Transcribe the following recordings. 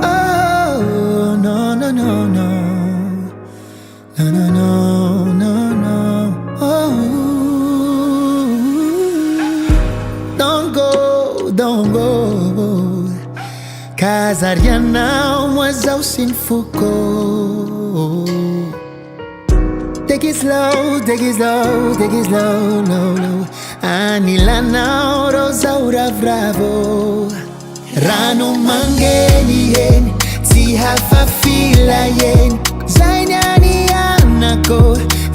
Oh, no, no, no, no. No, no, no, no, no. Oh, don't go, don't go. Casariana, was out in Foucault. Take it slow, take it slow, take it slow, low, low. Anila na rosaura bravo. Rano mangeni yen, si hafa fila yen. Zainyani anako,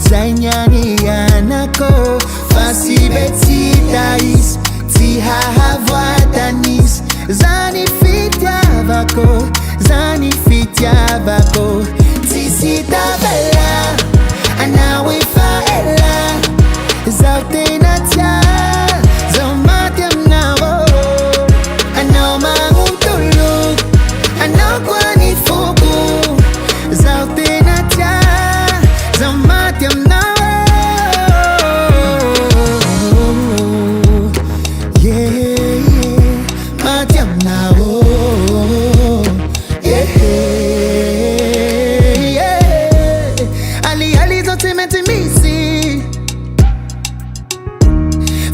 zainyani anako. Fasi beti dais, si hahavatanis. Zani fitiavako, zani fitiavako. Tisita bella, anawe faela. Zaute natia, zomatiam nawo. Ano mangutulu, ano kwani fuku. Zaute natia, zomatiam nawo. Yeah, yeah, matiam nawo. Yeah, yeah. Ali zote metimisi.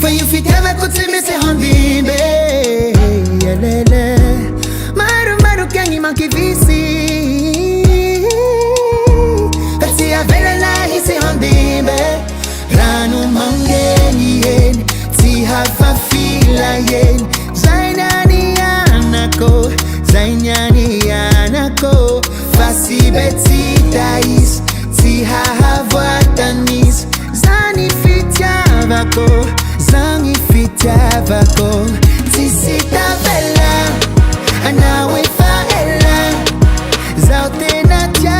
For you fit ever could see me say hondi be. Yelele, maru kengi manki visi. Kasi avela la hi say hondi be. Ranu mangeni yen, si hafa fila yen. Zainani anako, zainani anako. Fasi beti dais, si hahavatanis. Zani fitiavako, zani fitiavako. Tisita bella, anawe faela. Zaute natia,